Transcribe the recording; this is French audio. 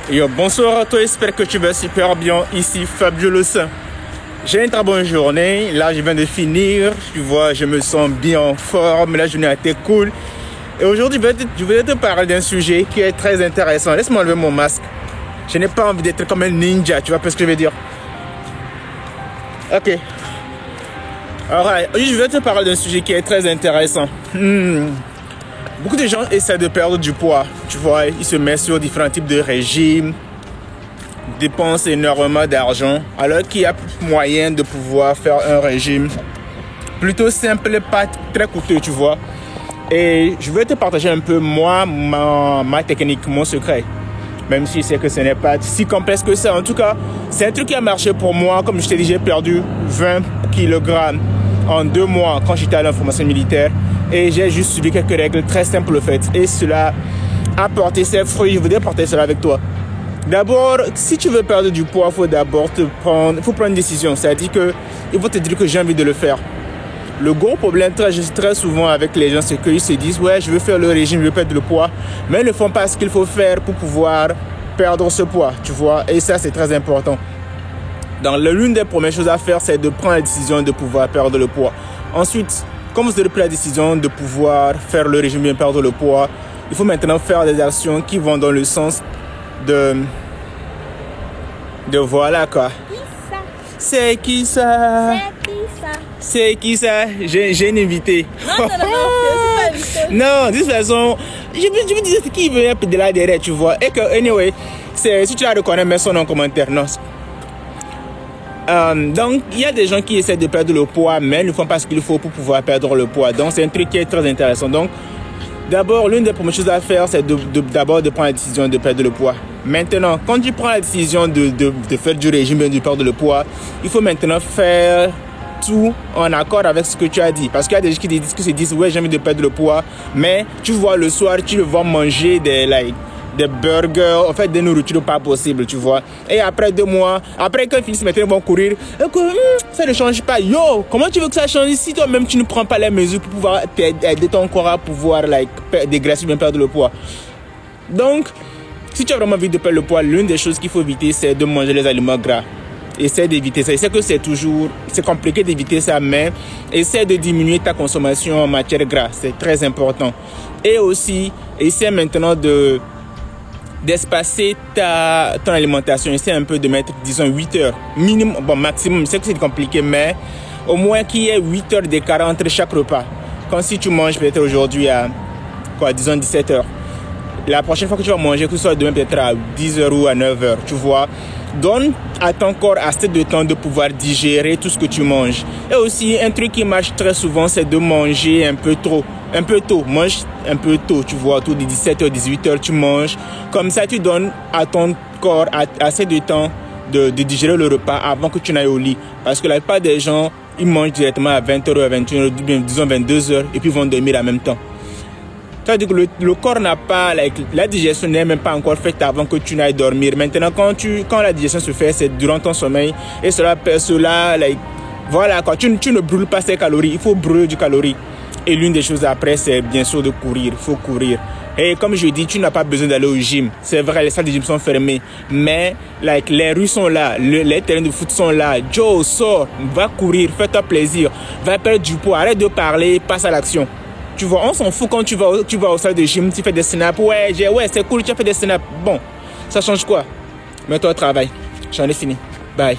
Yo, bonsoir à toi, j'espère que tu vas super bien. Ici Fabio Le Saint. J'ai une très bonne journée. Là, je viens de finir. Tu vois, je me sens bien en forme. La journée a été cool. Et aujourd'hui, je vais te parler d'un sujet qui est très intéressant. Laisse-moi enlever mon masque. Je n'ai pas envie d'être comme un ninja. Tu vois ce que je veux dire? Ok. Alright. Aujourd'hui, je vais te parler d'un sujet qui est très intéressant. Beaucoup de gens essaient de perdre du poids. Tu vois, ils se mettent sur différents types de régimes, dépensent énormément d'argent, alors qu'il y a moyen de pouvoir faire un régime plutôt simple, pas très coûteux, tu vois. Et je vais te partager un peu moi, ma technique, mon secret. Même si je sais que ce n'est pas si complexe que ça. En tout cas, c'est un truc qui a marché pour moi. Comme je t'ai dit, j'ai perdu 20 kg en 2 mois quand j'étais à la formation militaire. Et j'ai juste suivi quelques règles très simples, en fait. Et cela a porté ses fruits. Je voudrais partager cela avec toi. D'abord, si tu veux perdre du poids, il faut d'abord prendre une décision. C'est-à-dire qu'il faut te dire que j'ai envie de le faire. Le gros problème très souvent avec les gens, c'est qu'ils se disent « Ouais, je veux faire le régime, je veux perdre le poids. » Mais ils ne font pas ce qu'il faut faire pour pouvoir perdre ce poids, tu vois. Et ça, c'est très important. Donc, l'une des premières choses à faire, c'est de prendre la décision de pouvoir perdre le poids. Ensuite, quand vous avez pris la décision de pouvoir faire le régime et perdre le poids, il faut maintenant faire des actions qui vont dans le sens de voilà quoi. C'est qui ça? C'est qui ça? J'ai une invitée. Non, Non, de toute façon, je me disais c'est qui veut un peu de là derrière, tu vois. Et que, anyway, si tu la reconnais, mets son nom en commentaire. Non. Donc, il y a des gens qui essaient de perdre le poids, mais ne font pas ce qu'il faut pour pouvoir perdre le poids. Donc, c'est un truc qui est très intéressant. Donc, d'abord, l'une des premières choses à faire, c'est d'abord de prendre la décision de perdre le poids. Maintenant, quand tu prends la décision de faire du régime et de perdre le poids, il faut maintenant faire tout en accord avec ce que tu as dit. Parce qu'il y a des gens qui se disent, ouais, j'ai envie de perdre le poids, mais tu vois le soir, tu vas manger des burgers, en fait, des nourritures pas possibles, tu vois. Et après 2 mois, après qu'ils finissent maintenant, ils vont courir. Ça ne change pas. Yo, comment tu veux que ça change si toi-même tu ne prends pas les mesures pour pouvoir aider ton corps à pouvoir dégraisser ou bien perdre le poids? Donc, si tu as vraiment envie de perdre le poids, l'une des choses qu'il faut éviter, c'est de manger les aliments gras. Essaie d'éviter ça. Je sais que c'est compliqué d'éviter ça, mais essaie de diminuer ta consommation en matière grasse. C'est très important. Et aussi, essaie maintenant d'espacer ton alimentation. Essaie un peu de mettre, disons, 8 heures. Minimum, bon, maximum. Je sais que c'est compliqué, mais au moins qu'il y ait 8 heures d'écart entre chaque repas. Comme si tu manges peut-être aujourd'hui à, disons 17 heures. La prochaine fois que tu vas manger, que ce soit demain peut-être à 10 heures ou à 9 heures, tu vois. Donne à ton corps assez de temps de pouvoir digérer tout ce que tu manges. Et aussi, un truc qui marche très souvent, c'est de manger un peu tôt. Mange un peu tôt, tu vois, autour de 17h, 18h, tu manges. Comme ça, tu donnes à ton corps assez de temps de digérer le repas avant que tu n'ailles au lit. Parce que la plupart des gens, ils mangent directement à 20h, à 21h, disons 22h, et puis vont dormir en même temps. C'est-à-dire que le corps n'a pas, la digestion n'est même pas encore faite avant que tu n'ailles dormir. Maintenant, quand la digestion se fait, c'est durant ton sommeil. Et voilà quoi, tu ne brûles pas ces calories. Il faut brûler du calorie. Et l'une des choses après, c'est bien sûr de courir. Il faut courir. Et comme je dis, tu n'as pas besoin d'aller au gym. C'est vrai, les salles de gym sont fermées. Mais les rues sont là, les terrains de foot sont là. Joe, sors, va courir, fais-toi plaisir. Va perdre du poids, arrête de parler, passe à l'action. Tu vois, on s'en fout quand tu vas au salle de gym, tu fais des snaps. Ouais, c'est cool, tu as fait des snaps. Bon, ça change quoi? Mets-toi au travail. J'en ai fini. Bye.